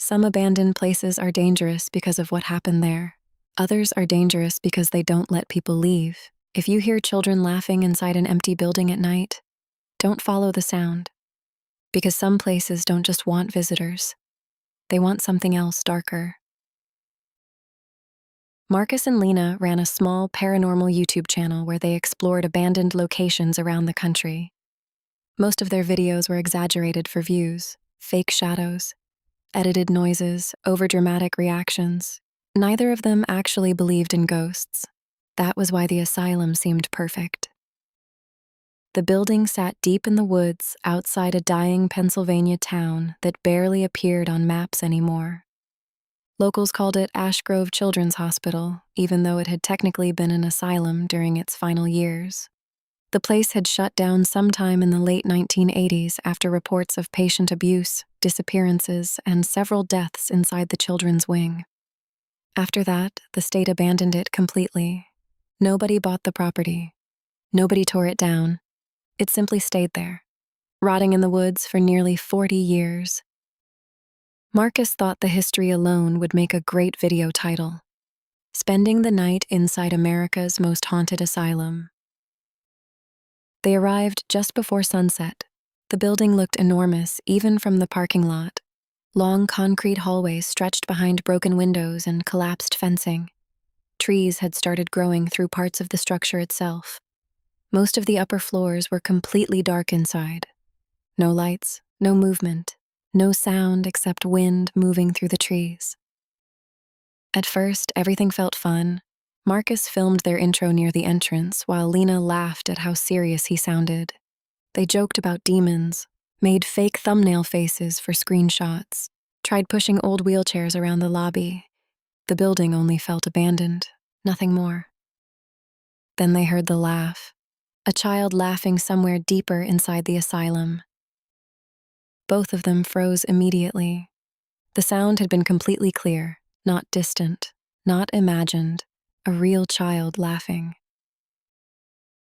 Some abandoned places are dangerous because of what happened there. Others are dangerous because they don't let people leave. If you hear children laughing inside an empty building at night, don't follow the sound. Because some places don't just want visitors. They want something else darker. Marcus and Lena ran a small paranormal YouTube channel where they explored abandoned locations around the country. Most of their videos were exaggerated for views, fake shadows, edited noises, overdramatic reactions. Neither of them actually believed in ghosts. That was why the asylum seemed perfect. The building sat deep in the woods outside a dying Pennsylvania town that barely appeared on maps anymore. Locals called it Ash Grove Children's Hospital, even though it had technically been an asylum during its final years. The place had shut down sometime in the late 1980s after reports of patient abuse, disappearances, and several deaths inside the children's wing. After that, the state abandoned it completely. Nobody bought the property. Nobody tore it down. It simply stayed there, rotting in the woods for nearly 40 years. Marcus thought the history alone would make a great video title: Spending the Night Inside America's Most Haunted Asylum. They arrived just before sunset. The building looked enormous, even from the parking lot. Long concrete hallways stretched behind broken windows and collapsed fencing. Trees had started growing through parts of the structure itself. Most of the upper floors were completely dark inside. No lights, no movement, no sound except wind moving through the trees. At first, everything felt fun. Marcus filmed their intro near the entrance while Lena laughed at how serious he sounded. They joked about demons, made fake thumbnail faces for screenshots, tried pushing old wheelchairs around the lobby. The building only felt abandoned, nothing more. Then they heard the laugh, a child laughing somewhere deeper inside the asylum. Both of them froze immediately. The sound had been completely clear, not distant, not imagined, a real child laughing.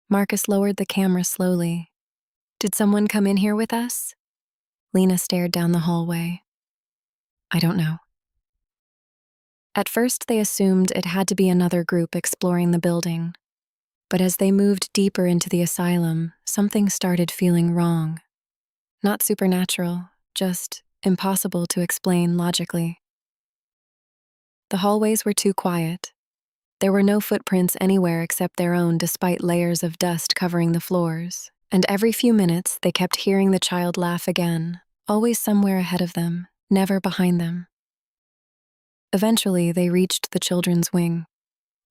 Marcus lowered the camera slowly. "Did someone come in here with us?" Lena stared down the hallway. "I don't know." At first, they assumed it had to be another group exploring the building. But as they moved deeper into the asylum, something started feeling wrong. Not supernatural, just impossible to explain logically. The hallways were too quiet. There were no footprints anywhere except their own, despite layers of dust covering the floors. And every few minutes, they kept hearing the child laugh again, always somewhere ahead of them, never behind them. Eventually, they reached the children's wing.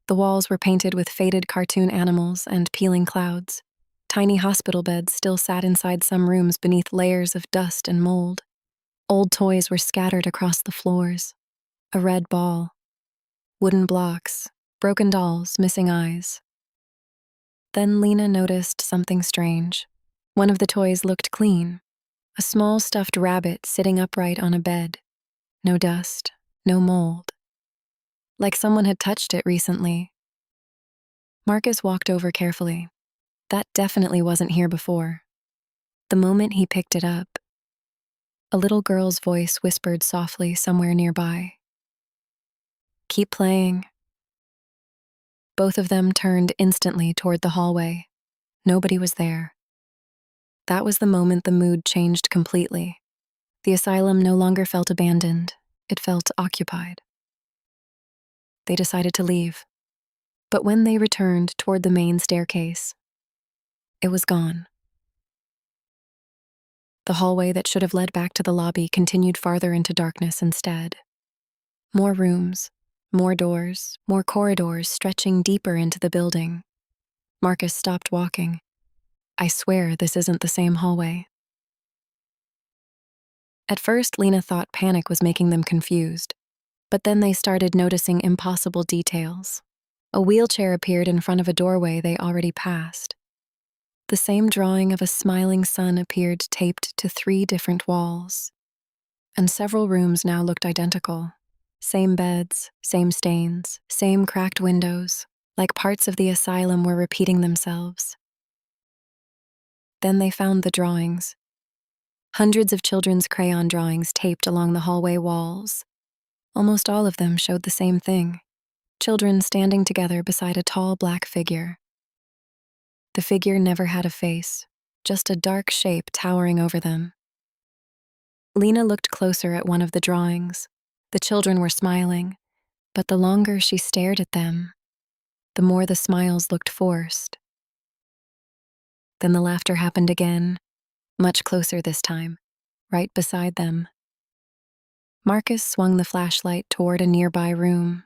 The walls were painted with faded cartoon animals and peeling clouds. Tiny hospital beds still sat inside some rooms beneath layers of dust and mold. Old toys were scattered across the floors. A red ball. Wooden blocks. Broken dolls, missing eyes. Then Lena noticed something strange. One of the toys looked clean. A small stuffed rabbit sitting upright on a bed. No dust, no mold. Like someone had touched it recently. Marcus walked over carefully. That definitely wasn't here before. The moment he picked it up, a little girl's voice whispered softly somewhere nearby. "Keep playing." Both of them turned instantly toward the hallway. Nobody was there. That was the moment the mood changed completely. The asylum no longer felt abandoned. It felt occupied. They decided to leave. But when they returned toward the main staircase, it was gone. The hallway that should have led back to the lobby continued farther into darkness instead. More rooms, more doors, more corridors stretching deeper into the building. Marcus stopped walking. "I swear this isn't the same hallway." At first, Lena thought panic was making them confused, but then they started noticing impossible details. A wheelchair appeared in front of a doorway they already passed. The same drawing of a smiling sun appeared taped to 3 different walls. And several rooms now looked identical. Same beds, same stains, same cracked windows, like parts of the asylum were repeating themselves. Then they found the drawings. Hundreds of children's crayon drawings taped along the hallway walls. Almost all of them showed the same thing: children standing together beside a tall black figure. The figure never had a face, just a dark shape towering over them. Lena looked closer at one of the drawings. The children were smiling, but the longer she stared at them, the more the smiles looked forced. Then the laughter happened again, much closer this time, right beside them. Marcus swung the flashlight toward a nearby room.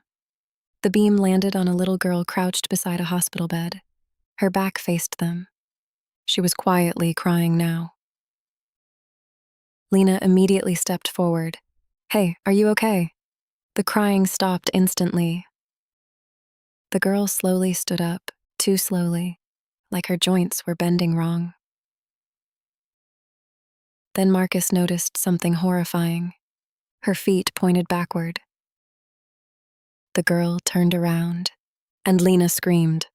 The beam landed on a little girl crouched beside a hospital bed. Her back faced them. She was quietly crying now. Lena immediately stepped forward. "Hey, are you okay?" The crying stopped instantly. The girl slowly stood up, too slowly, like her joints were bending wrong. Then Marcus noticed something horrifying. Her feet pointed backward. The girl turned around, and Lena screamed.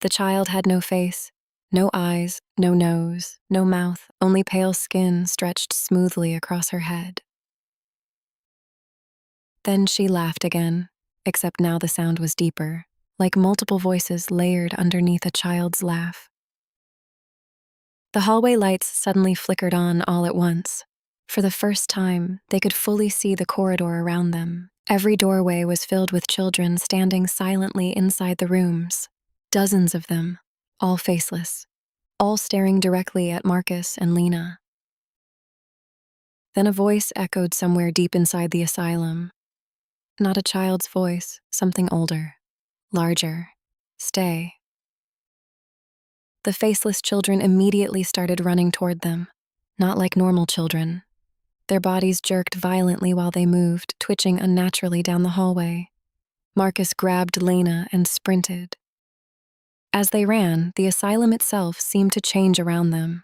The child had no face, no eyes, no nose, no mouth, only pale skin stretched smoothly across her head. Then she laughed again, except now the sound was deeper, like multiple voices layered underneath a child's laugh. The hallway lights suddenly flickered on all at once. For the first time, they could fully see the corridor around them. Every doorway was filled with children standing silently inside the rooms. Dozens of them, all faceless, all staring directly at Marcus and Lena. Then a voice echoed somewhere deep inside the asylum. Not a child's voice, something older, larger. "Stay." The faceless children immediately started running toward them, not like normal children. Their bodies jerked violently while they moved, twitching unnaturally down the hallway. Marcus grabbed Lena and sprinted. As they ran, the asylum itself seemed to change around them.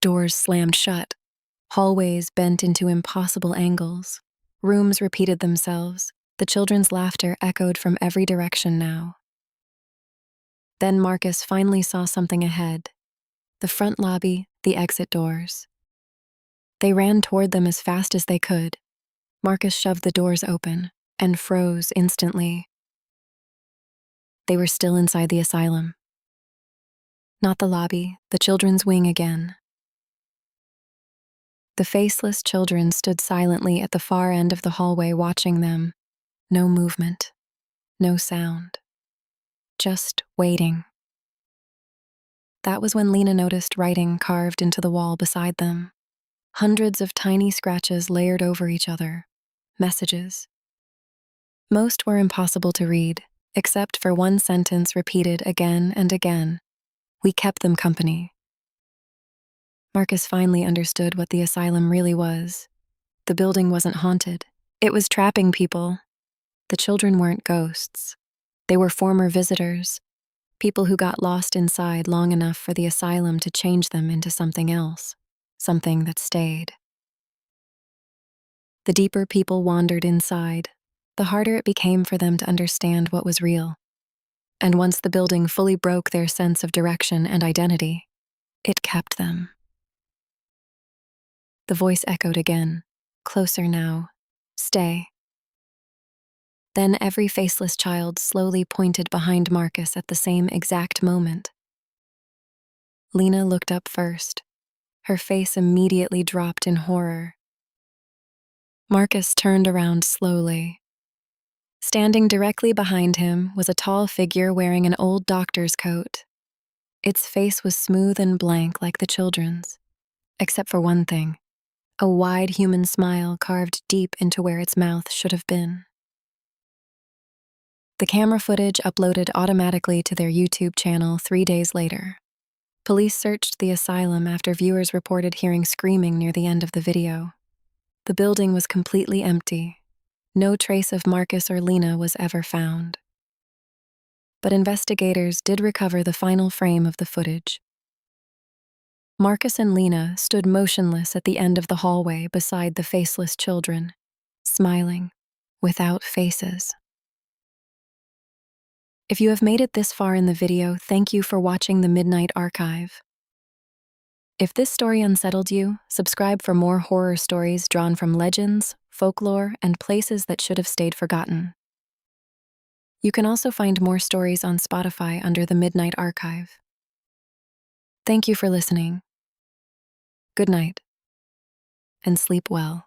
Doors slammed shut. Hallways bent into impossible angles. Rooms repeated themselves. The children's laughter echoed from every direction now. Then Marcus finally saw something ahead. The front lobby, the exit doors. They ran toward them as fast as they could. Marcus shoved the doors open and froze instantly. They were still inside the asylum. Not the lobby, the children's wing again. The faceless children stood silently at the far end of the hallway watching them. No movement, no sound. Just waiting. That was when Lena noticed writing carved into the wall beside them. Hundreds of tiny scratches layered over each other. Messages. Most were impossible to read, except for one sentence repeated again and again. "We kept them company." Marcus finally understood what the asylum really was. The building wasn't haunted. It was trapping people. The children weren't ghosts. They were former visitors, people who got lost inside long enough for the asylum to change them into something else, something that stayed. The deeper people wandered inside, the harder it became for them to understand what was real. And once the building fully broke their sense of direction and identity, it kept them. The voice echoed again, closer now. "Stay." Then every faceless child slowly pointed behind Marcus at the same exact moment. Lena looked up first. Her face immediately dropped in horror. Marcus turned around slowly. Standing directly behind him was a tall figure wearing an old doctor's coat. Its face was smooth and blank like the children's, except for one thing: a wide human smile carved deep into where its mouth should have been. The camera footage uploaded automatically to their YouTube channel 3 days later. Police searched the asylum after viewers reported hearing screaming near the end of the video. The building was completely empty. No trace of Marcus or Lena was ever found. But investigators did recover the final frame of the footage. Marcus and Lena stood motionless at the end of the hallway beside the faceless children, smiling, without faces. If you have made it this far in the video, thank you for watching the Midnight Archive. If this story unsettled you, subscribe for more horror stories drawn from legends, folklore, and places that should have stayed forgotten. You can also find more stories on Spotify under the Midnight Archive. Thank you for listening. Good night, and sleep well.